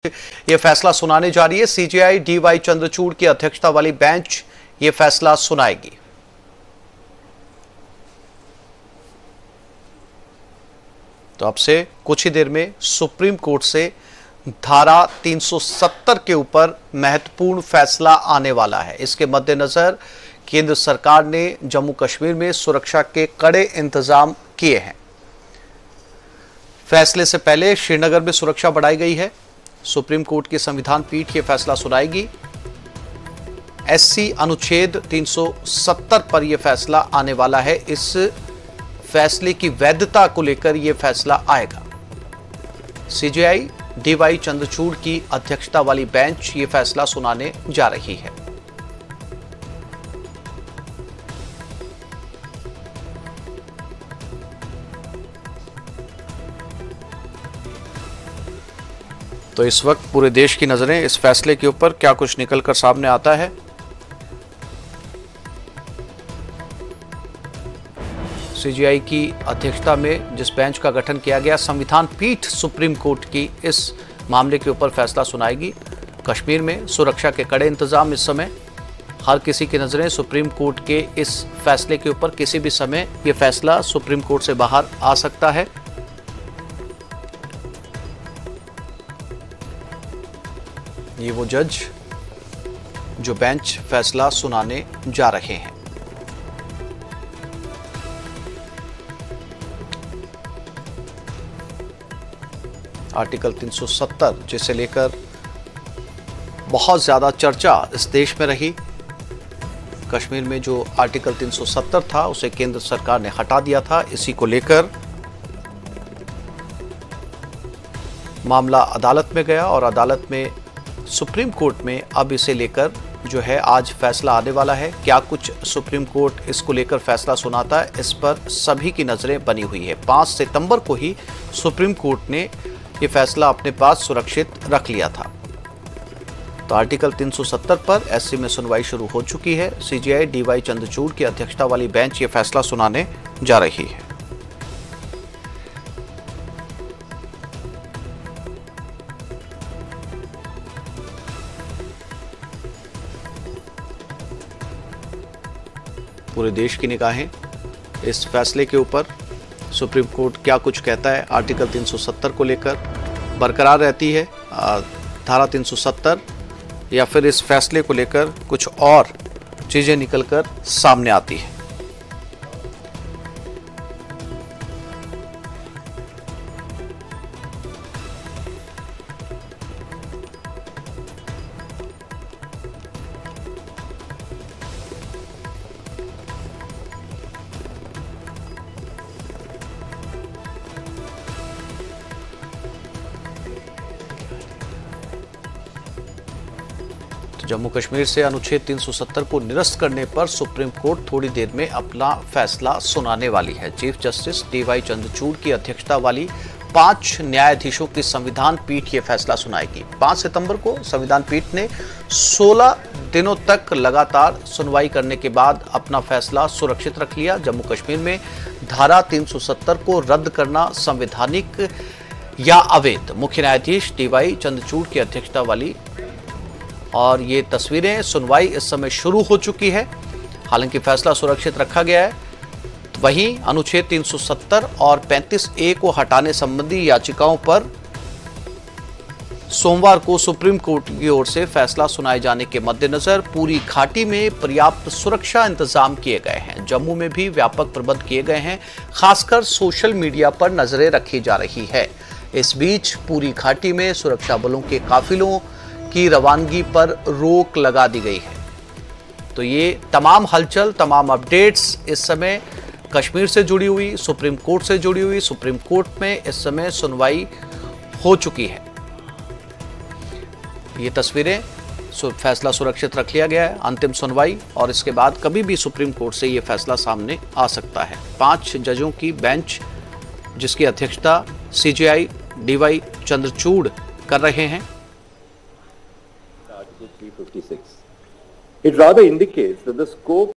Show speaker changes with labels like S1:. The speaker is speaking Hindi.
S1: ये फैसला सुनाने जा रही है। सीजेआई डीवाई चंद्रचूड़ की अध्यक्षता वाली बेंच ये फैसला सुनाएगी। तो अब से कुछ ही देर में सुप्रीम कोर्ट से धारा 370 के ऊपर महत्वपूर्ण फैसला आने वाला है। इसके मद्देनजर केंद्र सरकार ने जम्मू कश्मीर में सुरक्षा के कड़े इंतजाम किए हैं। फैसले से पहले श्रीनगर में सुरक्षा बढ़ाई गई है। सुप्रीम कोर्ट की संविधान पीठ यह फैसला सुनाएगी। एससी अनुच्छेद 370 पर यह फैसला आने वाला है। इस फैसले की वैधता को लेकर यह फैसला आएगा। सीजेआई डीवाई चंद्रचूड़ की अध्यक्षता वाली बेंच यह फैसला सुनाने जा रही है। तो इस वक्त पूरे देश की नजरें इस फैसले के ऊपर, क्या कुछ निकलकर सामने आता है। सीजेआई की अध्यक्षता में जिस बेंच का गठन किया गया, संविधान पीठ सुप्रीम कोर्ट की इस मामले के ऊपर फैसला सुनाएगी। कश्मीर में सुरक्षा के कड़े इंतजाम इस समय, हर किसी की नजरें सुप्रीम कोर्ट के इस फैसले के ऊपर। किसी भी समय यह फैसला सुप्रीम कोर्ट से बाहर आ सकता है। ये वो जज जो बेंच फैसला सुनाने जा रहे हैं। आर्टिकल 370 जिसे लेकर बहुत ज्यादा चर्चा इस देश में रही। कश्मीर में जो आर्टिकल 370 था उसे केंद्र सरकार ने हटा दिया था। इसी को लेकर मामला अदालत में गया और अदालत में सुप्रीम कोर्ट में अब इसे लेकर जो है आज फैसला आने वाला है। क्या कुछ सुप्रीम कोर्ट इसको लेकर फैसला सुनाता है, इस पर सभी की नजरें बनी हुई है। 5 सितंबर को ही सुप्रीम कोर्ट ने यह फैसला अपने पास सुरक्षित रख लिया था। तो आर्टिकल 370 पर एससी में सुनवाई शुरू हो चुकी है। सीजेआई डीवाई चंद्रचूड़ की अध्यक्षता वाली बेंच ये फैसला सुनाने जा रही है। पूरे देश की निगाहें इस फैसले के ऊपर। सुप्रीम कोर्ट क्या कुछ कहता है आर्टिकल 370 को लेकर, बरकरार रहती है धारा 370 या फिर इस फैसले को लेकर कुछ और चीजें निकलकर सामने आती है। जम्मू कश्मीर से अनुच्छेद 370 को निरस्त करने पर सुप्रीम कोर्ट थोड़ी देर में अपना फैसला सुनाने वाली है। चीफ जस्टिस डीवाई चंद्रचूड़ की अध्यक्षता वाली 5 न्यायाधीशों की संविधान पीठ ये फैसला सुनाएगी। 5 सितंबर को संविधान पीठ ने 16 दिनों तक लगातार सुनवाई करने के बाद अपना फैसला सुरक्षित रख लिया। जम्मू कश्मीर में धारा 370 को रद्द करना संवैधानिक या अवैध, मुख्य न्यायाधीश डीवाई चंद्रचूड़ की अध्यक्षता वाली। और ये तस्वीरें, सुनवाई इस समय शुरू हो चुकी है। हालांकि फैसला सुरक्षित रखा गया है। वहीं अनुच्छेद 370 और 35A को हटाने संबंधी याचिकाओं पर सोमवार को सुप्रीम कोर्ट की ओर से फैसला सुनाए जाने के मद्देनजर पूरी घाटी में पर्याप्त सुरक्षा इंतजाम किए गए हैं। जम्मू में भी व्यापक प्रबंध किए गए हैं। खासकर सोशल मीडिया पर नजरें रखी जा रही है। इस बीच पूरी घाटी में सुरक्षा बलों के काफिलों की रवानगी पर रोक लगा दी गई है। तो ये तमाम हलचल, तमाम अपडेट्स इस समय कश्मीर से जुड़ी हुई, सुप्रीम कोर्ट से जुड़ी हुई। सुप्रीम कोर्ट में इस समय सुनवाई हो चुकी है। ये तस्वीरें, फैसला सुरक्षित रख लिया गया है, अंतिम सुनवाई, और इसके बाद कभी भी सुप्रीम कोर्ट से ये फैसला सामने आ सकता है। 5 जजों की बेंच जिसकी अध्यक्षता सीजेआई डीवाई चंद्रचूड़ कर रहे हैं।
S2: 356. It rather indicates that the scope